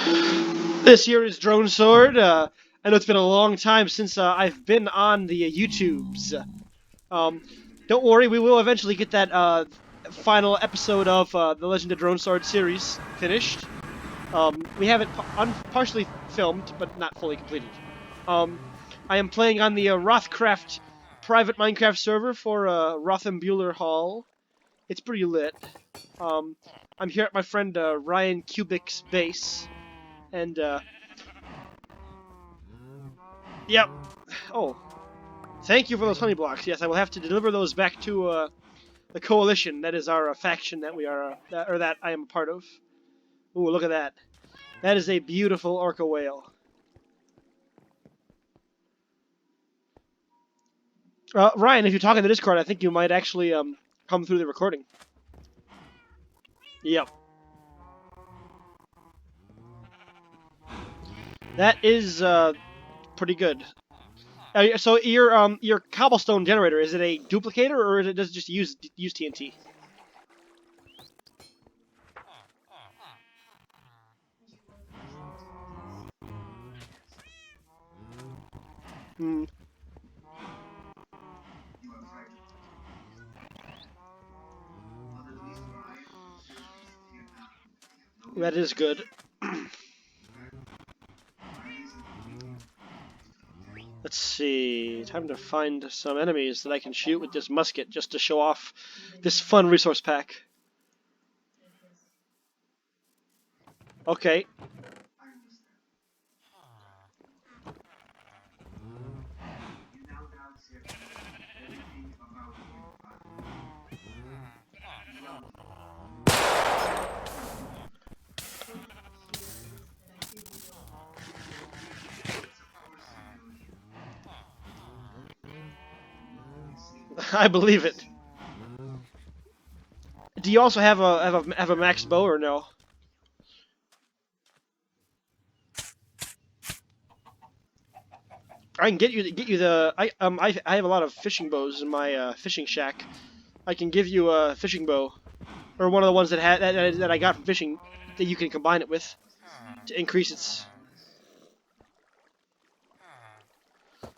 This here is Dronesword. I know it's been a long time since I've been on the YouTubes. Um, don't worry, we will eventually get that final episode of the Legend of Dronesword series finished. We have it partially filmed, but not fully completed. Um, I am playing on the Rothcraft private Minecraft server for Rothenbuehler Hall. It's pretty lit. Um, I'm here at my friend Ryan Kubik's base, and yep. Oh, thank you for those honey blocks. Yes, I will have to deliver those back to the coalition. That is our faction that we are, that I am a part of. Ooh, look at that. That is a beautiful orca whale. Ryan, if you're talking to Discord, I think you might actually come through the recording. Yep. That is pretty good. So your cobblestone generator, is it a duplicator or does it just use TNT? Hmm. That is good. Let's see. Time to find some enemies that I can shoot with this musket just to show off this fun resource pack. Okay. I believe it. Do you also have a max bow or no? I can get you the I have a lot of fishing bows in my fishing shack. I can give you a fishing bow, or one of the ones that I got from fishing that you can combine it with to increase its.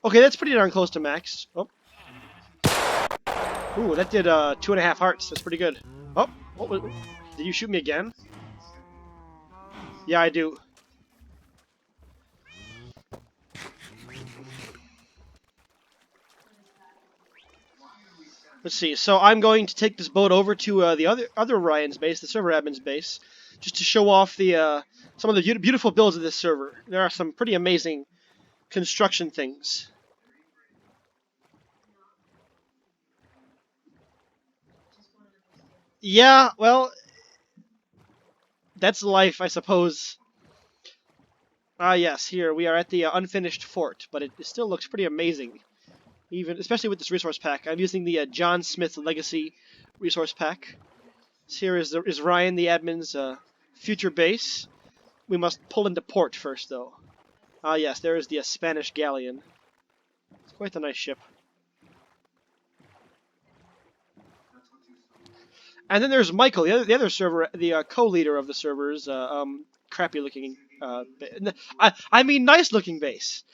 Okay, that's pretty darn close to max. Oh, ooh, that did 2.5 hearts. That's pretty good. Oh, what was? Did you shoot me again? Yeah, I do. Let's see. So I'm going to take this boat over to the other Ryan's base, the server admin's base, just to show off the some of the beautiful builds of this server. There are some pretty amazing construction things. Yeah, well, that's life, I suppose. Ah, yes. Here we are at the unfinished fort, but it still looks pretty amazing, even especially with this resource pack. I'm using the John Smith Legacy resource pack. So here is Ryan, the admin's future base. We must pull into port first, though. Ah, yes, there is the Spanish galleon. It's quite a nice ship. And then there's Michael, the other server, the co-leader of the server's crappy-looking. I mean, nice-looking base.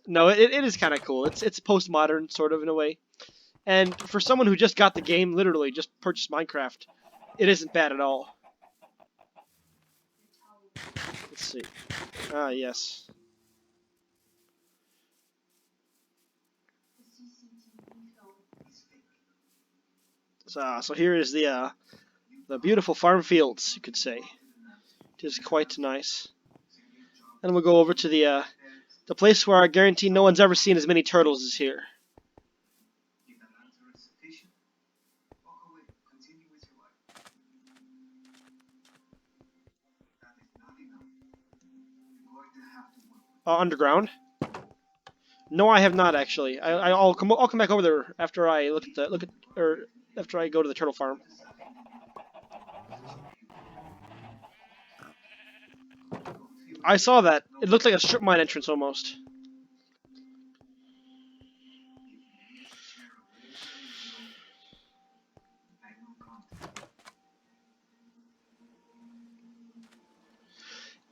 No, it is kind of cool. It's postmodern, sort of, in a way. And for someone who just got the game, literally just purchased Minecraft, it isn't bad at all. Let's see. Ah, yes. So here is the beautiful farm fields, you could say. It is quite nice. And we'll go over to the place where I guarantee no one's ever seen as many turtles as here. Underground? No, I have not actually. I'll come back over there after I after I go to the turtle farm. I saw that. It looked like a strip mine entrance almost.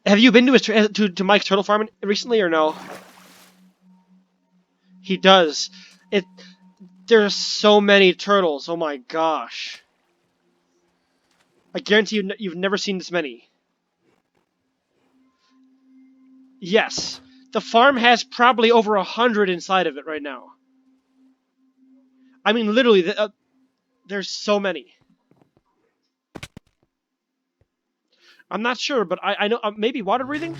Have you been to his to Mike's turtle farm recently or no? He does. It. There's so many turtles. Oh my gosh. I guarantee you've never seen this many. Yes. The farm has probably over 100 inside of it right now. I mean, literally, there's so many. I'm not sure, but I know maybe water breathing.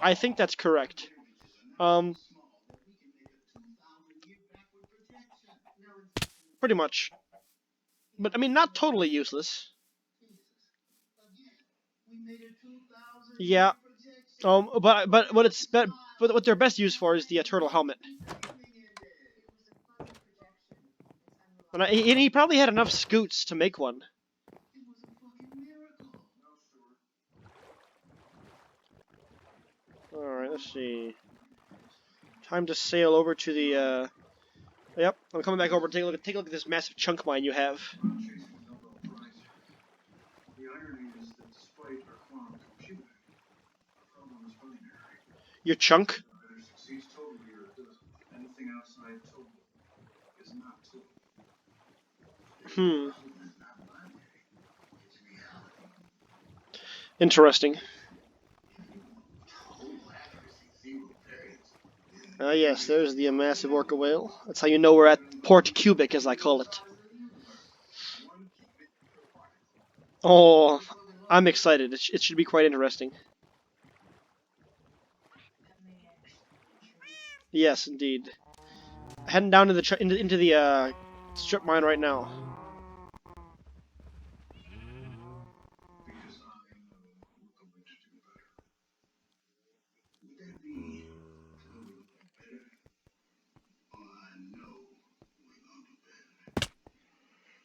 I think that's correct. Um, pretty much. But I mean, not totally useless. Yeah. But what they're best used for is the turtle helmet. And he probably had enough scoots to make one. All right, let's see. Time to sail over to the. Yep, I'm coming back over. Take a look at this massive chunk mine you have. Your chunk? Hmm. Interesting. Yes, there's the massive orca whale. That's how you know we're at Port Cubic, as I call it. Oh, I'm excited. It should be quite interesting. Yes, indeed. Heading down to the into the strip mine right now.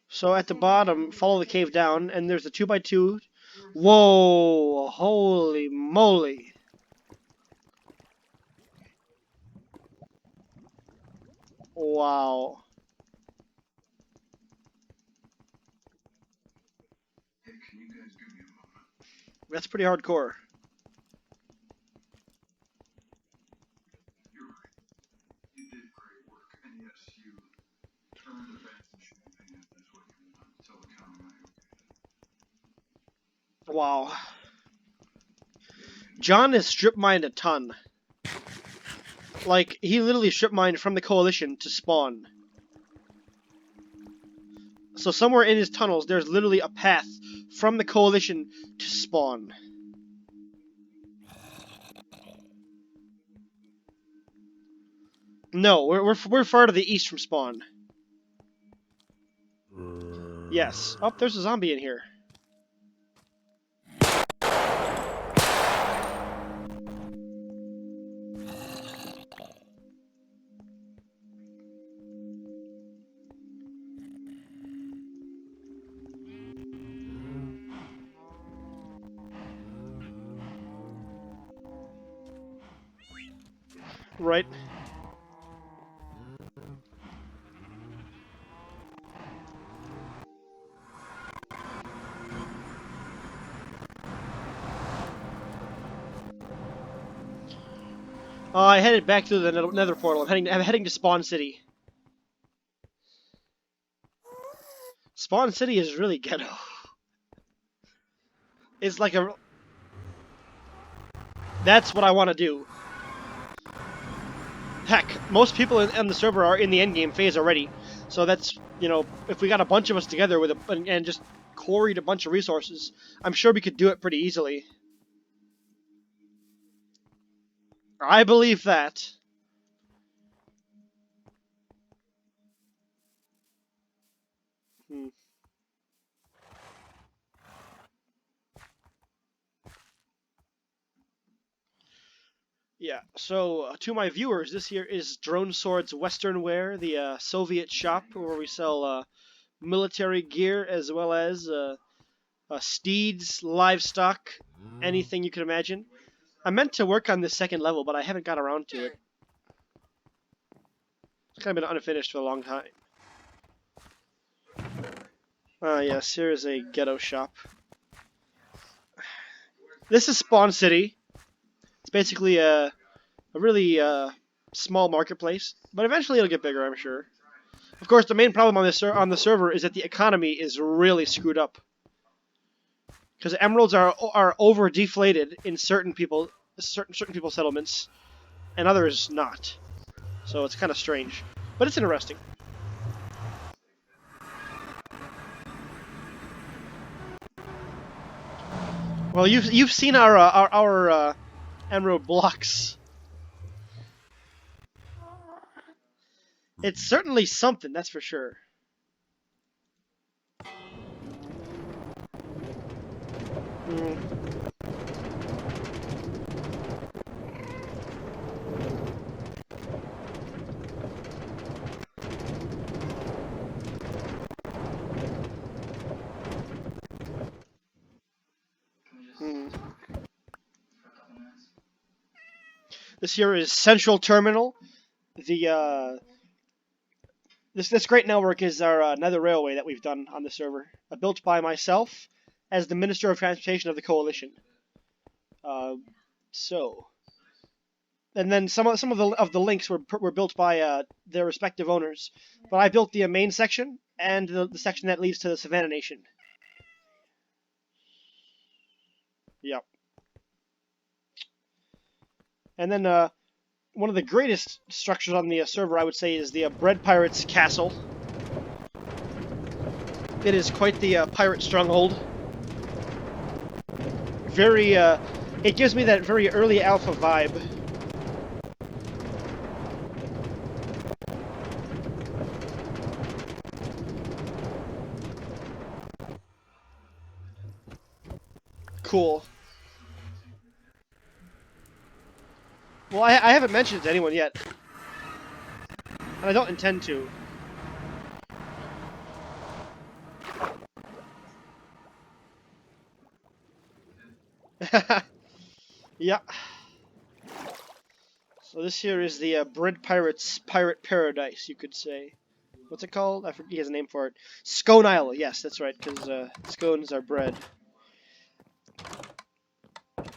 So at the bottom, follow the cave down, and there's a 2x2. Whoa! Holy moly! Wow. That's pretty hardcore. Wow. John has strip mined a ton. Like, he literally strip mined from the Coalition to spawn. So somewhere in his tunnels, there's literally a path from the Coalition to spawn. No, we're far to the east from spawn. Yes. Oh, there's a zombie in here. Right. I headed back to the nether portal. I'm heading to Spawn City. Spawn City is really ghetto. It's like a... That's what I want to do. Heck, most people in the server are in the endgame phase already. So that's, you know, if we got a bunch of us together with and just quarried a bunch of resources, I'm sure we could do it pretty easily. I believe that. Hmm. Yeah, so to my viewers, this here is Dronesword's Western Wear, the Soviet shop where we sell military gear as well as steeds, livestock, anything you can imagine. I meant to work on this second level, but I haven't got around to it. It's kind of been unfinished for a long time. Yes, here is a ghetto shop. This is Spawn City. It's basically a really small marketplace, but eventually it'll get bigger, I'm sure. Of course, the main problem on the server is that the economy is really screwed up because emeralds are over deflated in certain people settlements, and others not. So it's kind of strange, but it's interesting. Well, you've seen our emerald blocks. It's certainly something, that's for sure. Mm. Mm. This here is Central Terminal. The this great network is our nether railway that we've done on the server, built by myself as the Minister of Transportation of the Coalition. Uh, so, and then some of the links were built by their respective owners, but I built the main section and the section that leads to the Savannah Nation. Yep. And then one of the greatest structures on the server, I would say, is the Bread Pirates Castle. It is quite the pirate stronghold. Very, it gives me that very early alpha vibe. Cool. Well, I haven't mentioned it to anyone yet, and I don't intend to. Yeah. So this here is the Bread Pirates Pirate Paradise, you could say. What's it called? I forget. He has a name for it. Scone Isle. Yes, that's right, because scones are bread.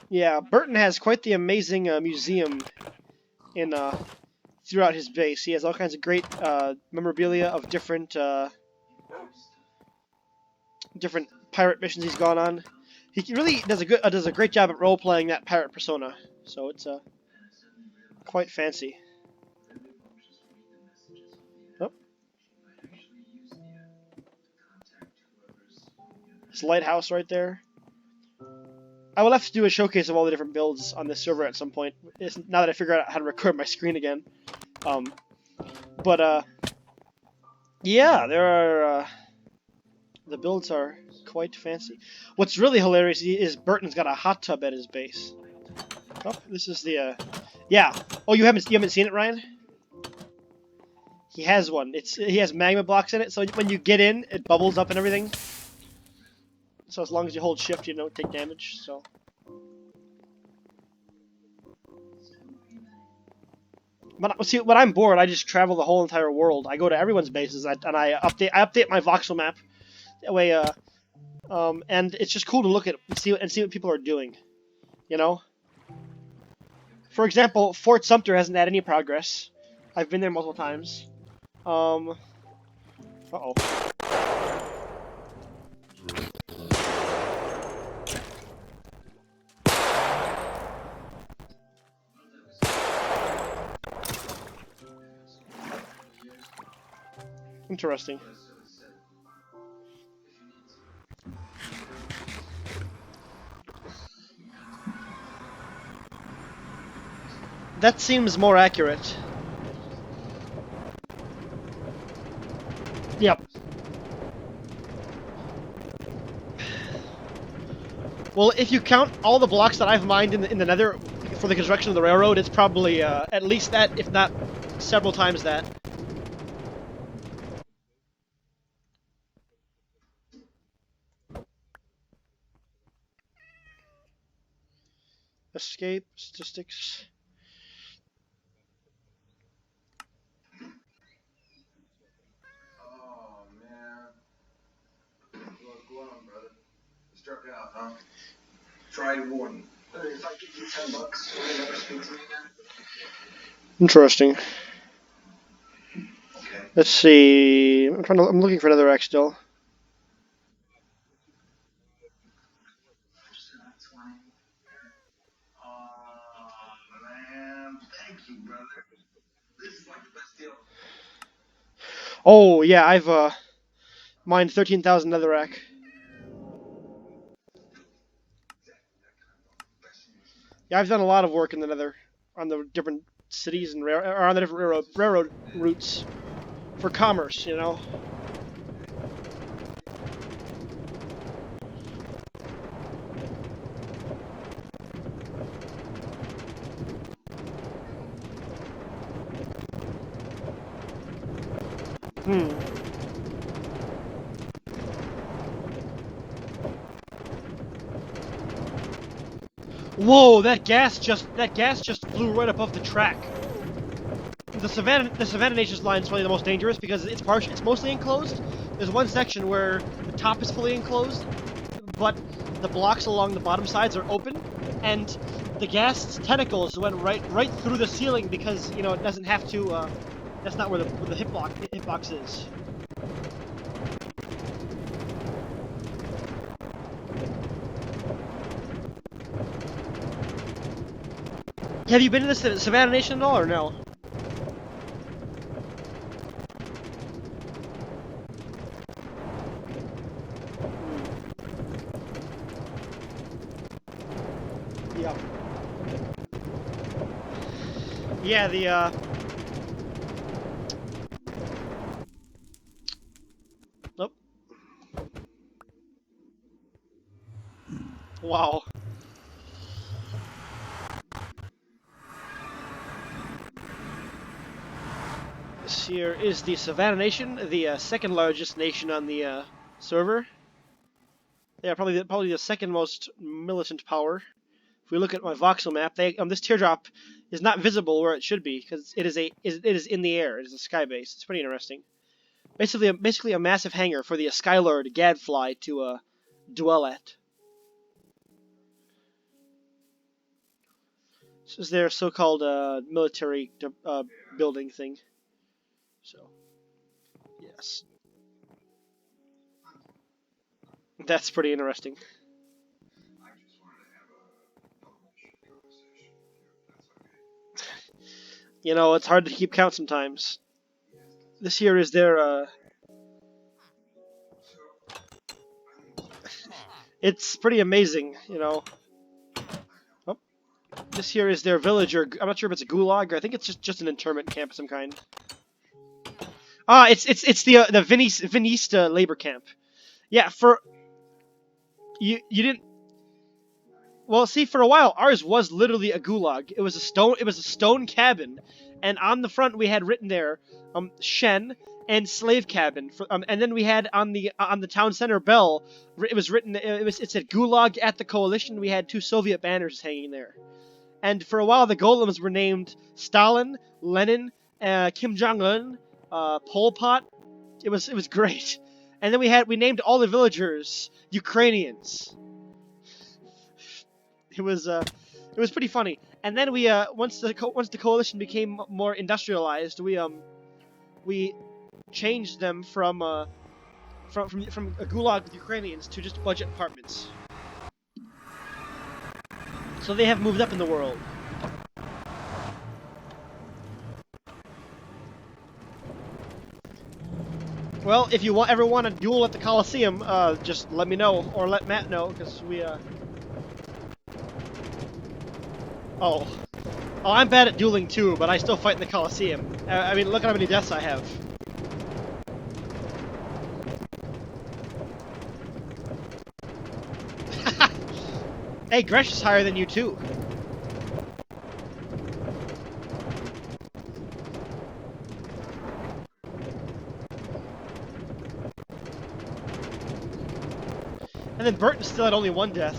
Yeah, Burton has quite the amazing museum in throughout his base. He has all kinds of great memorabilia of different pirate missions he's gone on. He really does a great job at role playing that pirate persona. So it's quite fancy. Oh, his lighthouse right there. I will have to do a showcase of all the different builds on this server at some point. Now that I figure out how to record my screen again. Um, but yeah, there are the builds are quite fancy. What's really hilarious is Burton's got a hot tub at his base. Oh, this is the yeah. Oh, you haven't seen it, Ryan? He has one. He has magma blocks in it, so when you get in, it bubbles up and everything. So as long as you hold shift, you don't take damage. So. See, when I'm bored, I just travel the whole entire world. I go to everyone's bases and I update my voxel map. That way, and it's just cool to look at and see what people are doing. You know. For example, Fort Sumter hasn't had any progress. I've been there multiple times. Uh-oh. Interesting. That seems more accurate. Yep. Well, if you count all the blocks that I've mined in the Nether for the construction of the railroad, it's probably at least that, if not several times that. Escape statistics. Try one. If I give you $10, will you never speak to me again? Interesting. Okay. Let's see. I'm looking for another act still. Man, thank you, brother. This is like the best deal. Oh yeah, I've mined 13,000 netherrack. Yeah, I've done a lot of work in the Nether, on the different cities and or on the different railroad routes for commerce. You know. Hmm. Whoa! That gas just flew right above the track. The Savannah Nation's line is probably the most dangerous because it's mostly enclosed. There's one section where the top is fully enclosed, but the blocks along the bottom sides are open, and the gas tentacles went right through the ceiling because it doesn't have to. That's not where the hitbox is. Have you been to the Savannah Nation at all, or no? Yeah. Yeah. Oh, wow. This here is the Savannah Nation, the second largest nation on the server. Yeah, probably the second most militant power. If we look at my voxel map, this teardrop is not visible where it should be because it is in the air. It is a sky base. It's pretty interesting. Basically a massive hangar for the Skylord Gadfly to dwell at. This is their so-called military building thing. So yes, that's pretty interesting. I just wanted to have a public conversation with you, if that's okay. It's hard to keep count sometimes. This here is their it's pretty amazing. Oh, this here is their village, or I'm not sure if it's a gulag, or I think it's just an internment camp of some kind. Ah, it's the Vinista labor camp. Yeah, for you didn't. Well, see, for a while ours was literally a gulag. It was a stone cabin, and on the front we had written there, Shen and slave cabin. And then we had on the town center bell, it was written. It said gulag at the coalition. We had two Soviet banners hanging there. And for a while, the golems were named Stalin, Lenin, Kim Jong Un, Pol Pot. It was great. And then we named all the villagers Ukrainians. It was pretty funny. And then once the coalition became more industrialized, we changed them from a gulag with Ukrainians to just budget apartments. So they have moved up in the world. Well, if you ever want to duel at the Colosseum, just let me know, or let Matt know, because Oh. Oh, I'm bad at dueling too, but I still fight in the Colosseum. I mean, look at how many deaths I have. Hey, Gresh is higher than you too. And then Burton's still at only one death.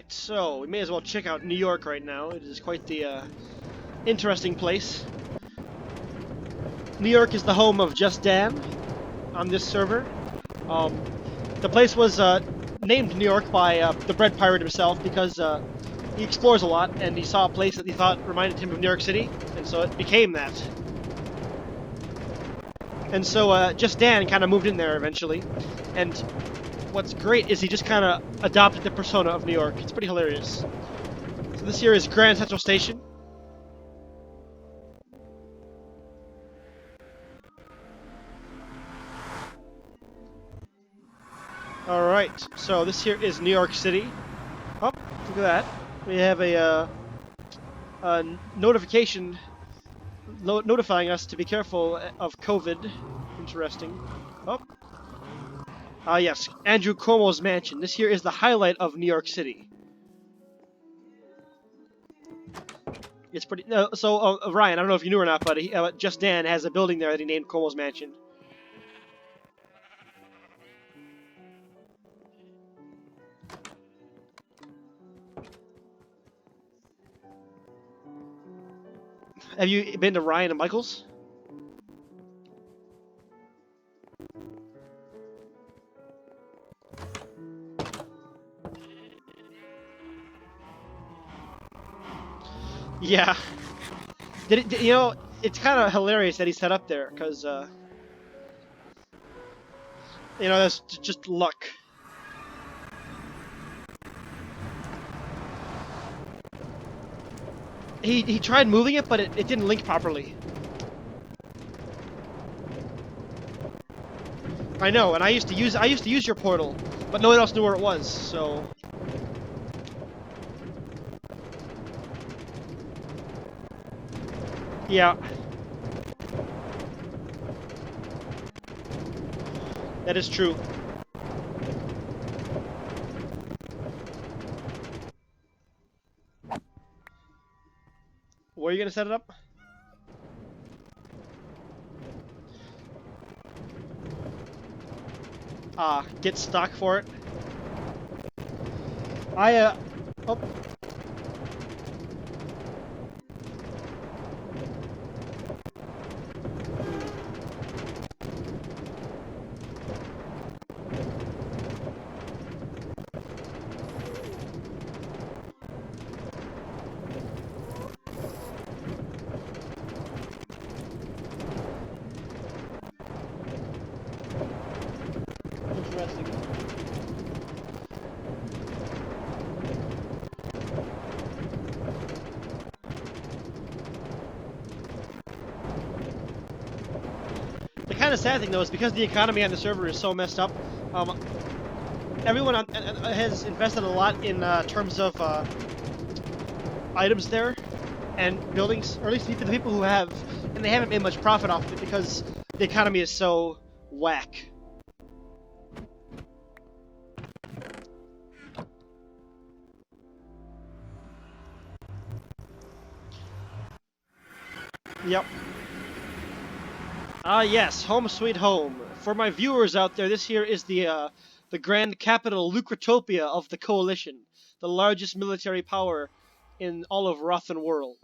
Alright, so we may as well check out New York right now. It is quite the interesting place. New York is the home of Just Dan on this server. The place was named New York by the bread pirate himself because he explores a lot and he saw a place that he thought reminded him of New York City, and so it became that. And so Just Dan kind of moved in there eventually, and what's great is he just kind of adopted the persona of New York. It's pretty hilarious. So this here is Grand Central Station. Alright, so this here is New York City. Oh, look at that. We have a notification notifying us to be careful of COVID. Interesting. Oh. Yes, Andrew Cuomo's mansion. This here is the highlight of New York City. It's pretty. Ryan, I don't know if you knew or not, but Just Dan has a building there that he named Cuomo's mansion. Have you been to Ryan and Michael's? Yeah. You know, it's kind of hilarious that he set up there, because, you know, that's just luck. He tried moving it, but it didn't link properly. I know, and I used to use your portal, but no one else knew where it was, so. Yeah. That is true. Where are you gonna set it up? Get stock for it. Oh. Interesting. The kind of sad thing though is because the economy on the server is so messed up. Everyone has invested a lot in terms of items there and buildings, or at least the people who have, and they haven't made much profit off of it because the economy is so whack. Yep. Yes, home sweet home. For my viewers out there, this here is the grand capital Lucratopia of the Coalition, the largest military power in all of Rothan world.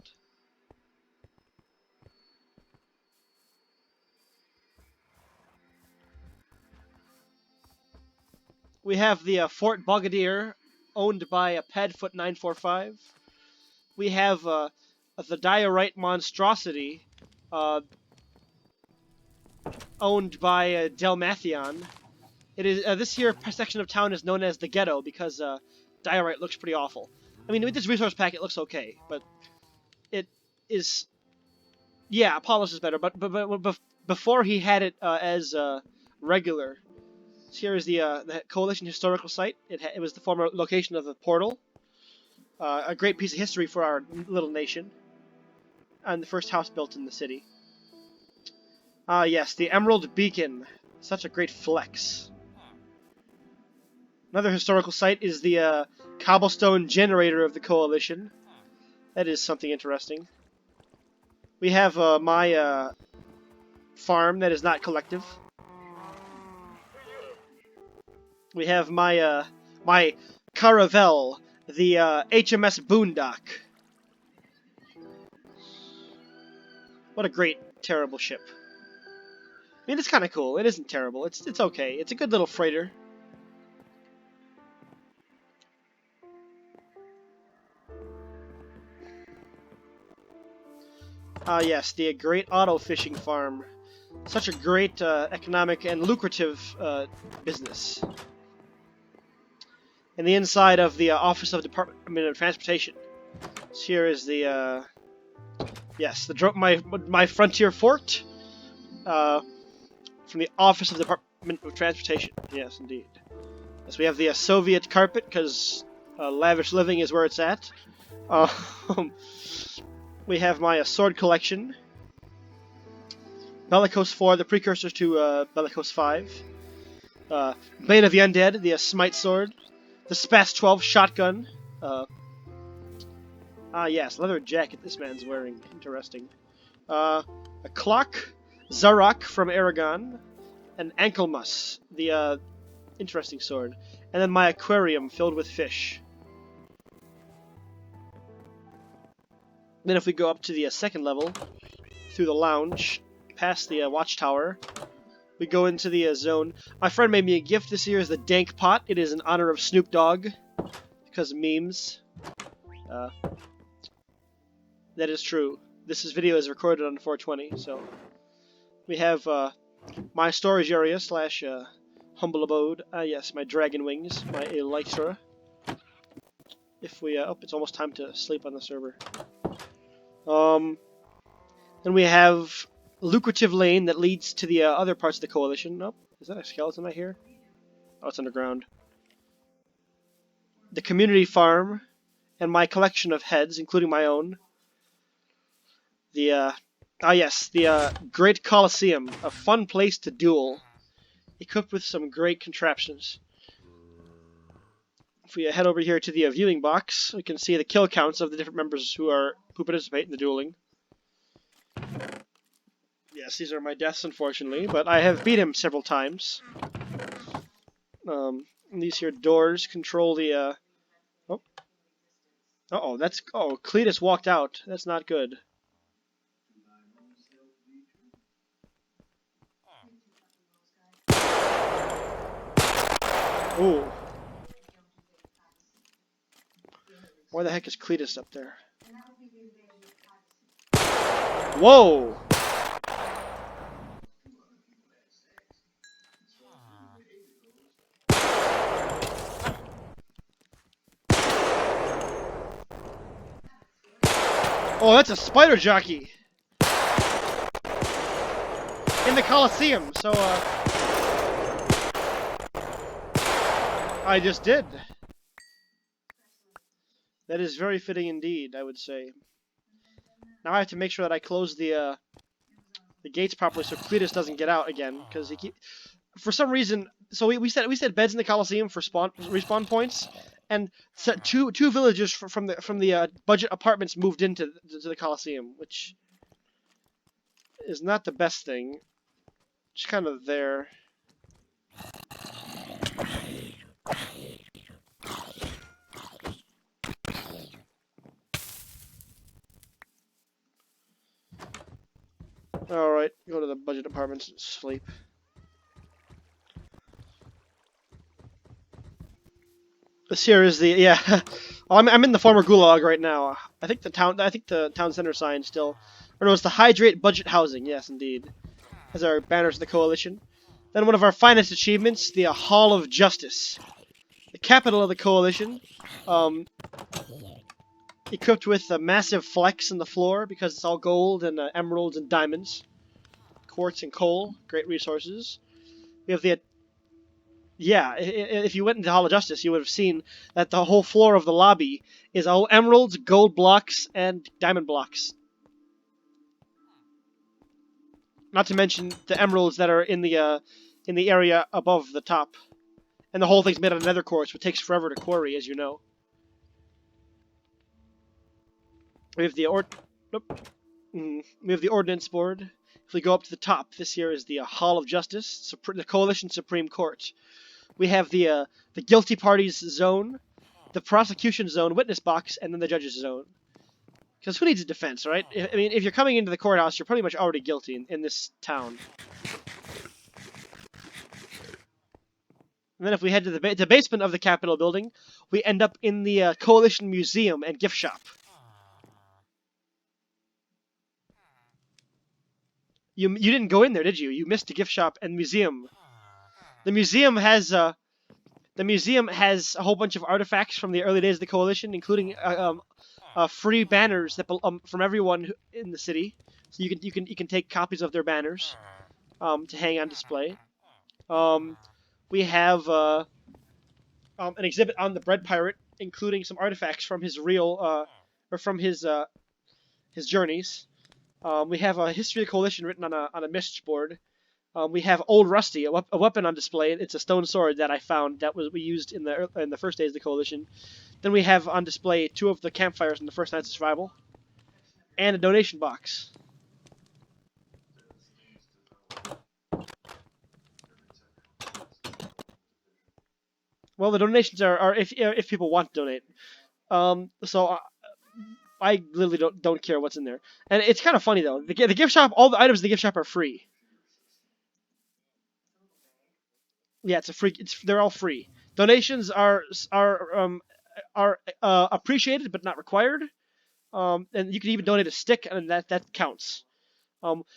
We have the Fort Bogadier, owned by Padfoot 945. We have the Diorite Monstrosity, uh, owned by Dalmathion. It is this here section of town is known as the Ghetto because Diorite looks pretty awful. I mean, with this resource pack, it looks okay, but it is, yeah, Apollos is better. But before he had it as regular, here is the Coalition historical site. It was the former location of the portal. A great piece of history for our little nation, and the first house built in the city. Yes, the Emerald Beacon. Such a great flex. Another historical site is the cobblestone generator of the Coalition. That is something interesting. We have my farm that is not collective. We have my my caravel the HMS Boondock. What a great, terrible ship. I mean, it's kind of cool. It isn't terrible. It's okay. It's a good little freighter. Ah, yes, the great auto fishing farm. Such a great economic and lucrative business. In the inside of the Office of Department of Transportation. So here is the yes, my frontier fort from the Office of the Department of Transportation. Yes, indeed. Yes, we have the Soviet carpet because lavish living is where it's at. We have my sword collection. Bellicose 4, the precursor to Bellicose 5. Bane of the Undead, the Smite Sword. The Spas 12 shotgun. Yes, leather jacket this man's wearing. Interesting. A clock. Zarok from Aragon. An Anklemus, the interesting sword. And then my aquarium filled with fish. Then if we go up to the second level, through the lounge, past the watchtower, we go into the zone. My friend made me a gift this year is the Dank Pot. It is in honor of Snoop Dogg, because of memes. That is true. This video is recorded on 420, so... We have my storage area slash humble abode. Yes, my dragon wings, my elytra. If we... oh, it's almost time to sleep on the server. Then we have lucrative lane that leads to the other parts of the coalition. Nope. Is that a skeleton I hear? Oh, it's underground. The community farm and my collection of heads, including my own. The yes, the Great Colosseum, a fun place to duel, equipped with some great contraptions. If we head over here to the viewing box, we can see the kill counts of the different members who participate in the dueling. Yes, these are my deaths, unfortunately, but I have beat him several times. These here doors control the, oh. Uh-oh, that's... Oh, Cletus walked out. That's not good. Ooh. Why the heck is Cletus up there? Whoa! Oh, that's a spider jockey! In the Colosseum, so, I just did. That is very fitting indeed, I would say. Now I have to make sure that I close the gates properly so Cletus doesn't get out again, because for some reason, so we set beds in the Colosseum for respawn points, and set two villagers from the budget apartments moved into the Colosseum, which is not the best thing. Just kind of there. Alright, go to the budget apartments and sleep. This here is the... yeah. Oh, I'm in the former gulag right now. I think the town center sign still... Or no, it's the Hydrate Budget Housing. Yes, indeed. As our banners of the coalition. Then one of our finest achievements, the Hall of Justice. The capital of the coalition. Equipped with a massive flex in the floor because it's all gold and emeralds and diamonds. Quartz and coal. Great resources. We have the... Yeah, if you went into Hall of Justice, you would have seen that the whole floor of the lobby is all emeralds, gold blocks, and diamond blocks. Not to mention the emeralds that are in the area above the top. And the whole thing's made out of nether quartz, which takes forever to quarry, as you know. We have the we have the ordnance board. If we go up to the top, this here is the Hall of Justice, the Coalition Supreme Court. We have the guilty parties zone, the prosecution zone, witness box, and then the judge's zone. Because who needs a defense, right? I mean, if you're coming into the courthouse, you're pretty much already guilty in this town. And then if we head to the basement of the Capitol building, we end up in the Coalition Museum and gift shop. You didn't go in there, did you? You missed the gift shop and museum. The museum has a whole bunch of artifacts from the early days of the Coalition, including free banners that from everyone in the city. So you can take copies of their banners to hang on display. We have an exhibit on the Bread Pirate, including some artifacts from his real or from his journeys. We have a history of the Coalition written on a message board. We have Old Rusty, a weapon on display. It's a stone sword that I found that we used in the first days of the Coalition. Then we have on display 2 of the campfires in the first nights of survival, and a donation box. Well, the donations are if people want to donate. So I literally don't care what's in there, and it's kind of funny though. The gift shop, all the items in the gift shop are free. Yeah, it's a free. They're all free. Donations are appreciated but not required. And you can even donate a stick, and that counts.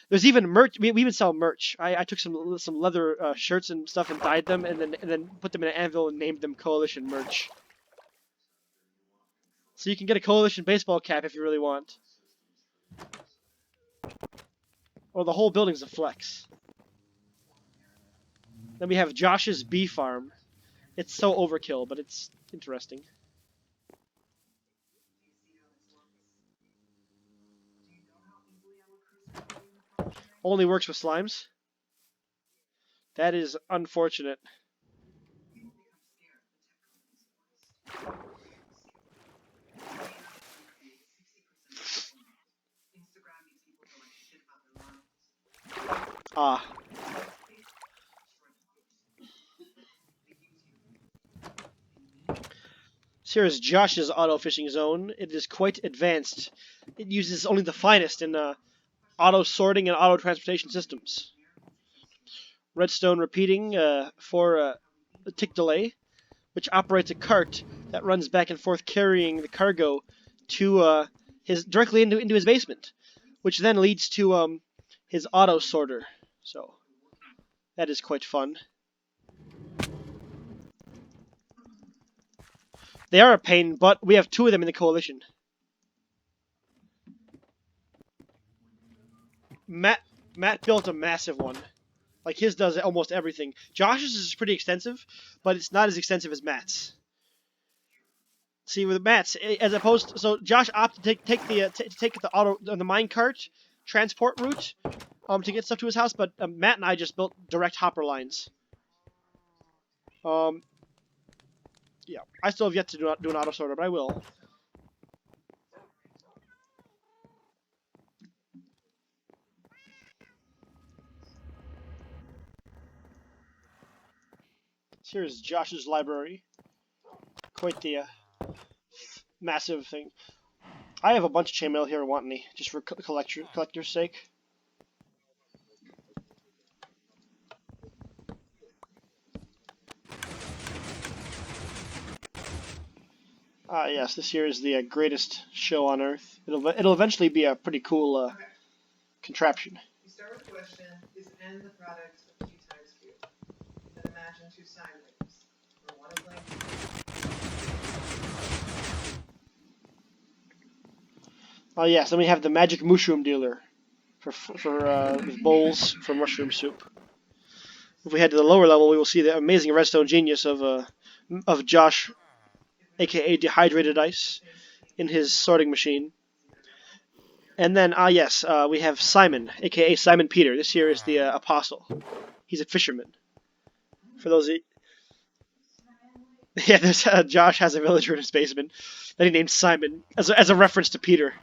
There's even merch. We even sell merch. I took some leather shirts and stuff and dyed them, and then put them in an anvil and named them Coalition merch. So you can get a Coalition baseball cap if you really want. Or the whole building's a flex. Then we have Josh's bee farm. It's so overkill, but it's interesting. Only works with slimes. That is unfortunate. Ah. So here is Josh's auto fishing zone. It is quite advanced. It uses only the finest in auto sorting and auto transportation systems. Redstone repeating for a tick delay, which operates a cart that runs back and forth carrying the cargo to directly into his basement, which then leads to his auto sorter. So that is quite fun. They are a pain, but we have 2 of them in the Coalition. Matt built a massive one. Like his does almost everything. Josh's is pretty extensive, but it's not as extensive as Matt's. See, with Matt's, as opposed to, so Josh opted to take the minecart transport route to get stuff to his house, but Matt and I just built direct hopper lines. Yeah, I still have yet to do an auto sorter, but I will. So here's Josh's library. Quite the massive thing. I have a bunch of chainmail here, want any, just for collector's sake. Yes, this here is the greatest show on Earth. It'll eventually be a pretty cool contraption. You start with a question, is n the product of q times q? Then imagine 2 sine waves, where one is length. Yes, then we have the magic mushroom dealer for bowls for mushroom soup. If we head to the lower level, we will see the amazing redstone genius of Josh, aka Dehydrated Ice, in his sorting machine. And then, yes, we have Simon, aka Simon Peter. This here is the apostle. He's a fisherman. For those, yeah, there's Josh has a villager in his basement that he named Simon as a reference to Peter.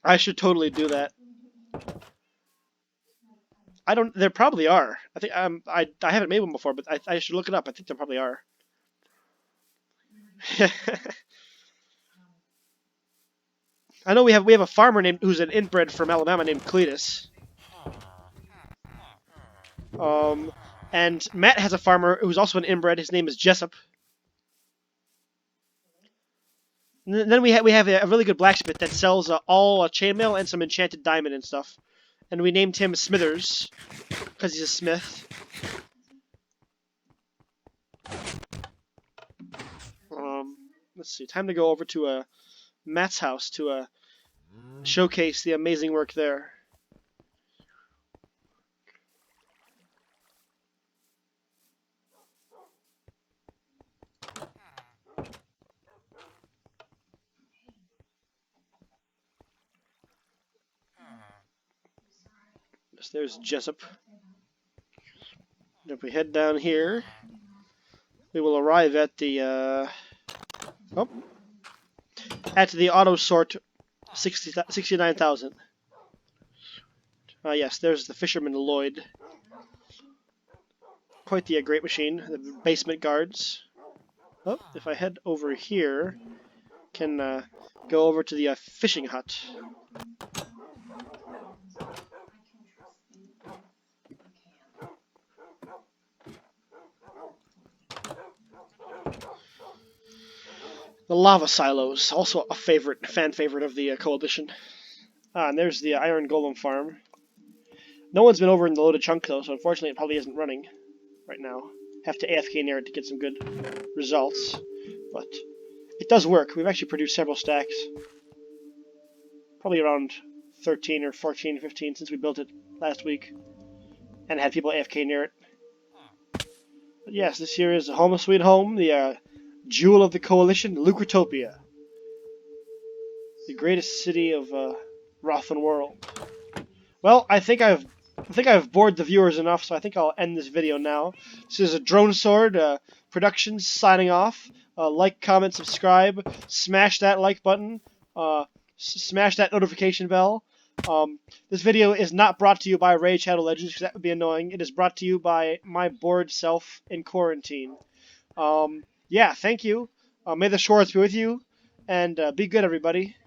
I should totally do that. I don't. There probably are. I think I haven't made one before, but I should look it up. I think there probably are. I know we have a farmer named who's an inbred from Alabama named Cletus. Um, and Matt has a farmer who's also an inbred. His name is Jessup. And then we have a really good blacksmith that sells all chainmail and some enchanted diamond and stuff. And we named him Smithers because he's a smith. Let's see. Time to go over to Matt's house to showcase the amazing work there. Yes, there's Jessup. If we head down here, we will arrive at the at the auto sort 69,000. Yes, there's the fisherman Lloyd. Quite the great machine. The basement guards. Oh, if I head over here, can go over to the fishing hut. The lava silos, also a fan favorite of the coalition. And there's the iron golem farm. No one's been over in the loaded chunk though, so unfortunately it probably isn't running right now. Have to AFK near it to get some good results, but it does work. We've actually produced several stacks. Probably around 13 or 14, 15 since we built it last week, and had people AFK near it. But yes, this here is Home Sweet Home, the jewel of the coalition, Lucratopia, the greatest city of Rothan world. Well, I think I've bored the viewers enough, so I think I'll end this video now. This is a Dronesword Productions signing off. Like, comment, subscribe, smash that like button, smash that notification bell. This video is not brought to you by Raid Shadow Legends, because that would be annoying. It is brought to you by my bored self in quarantine. Yeah, thank you. May the Schwartz be with you, and be good, everybody.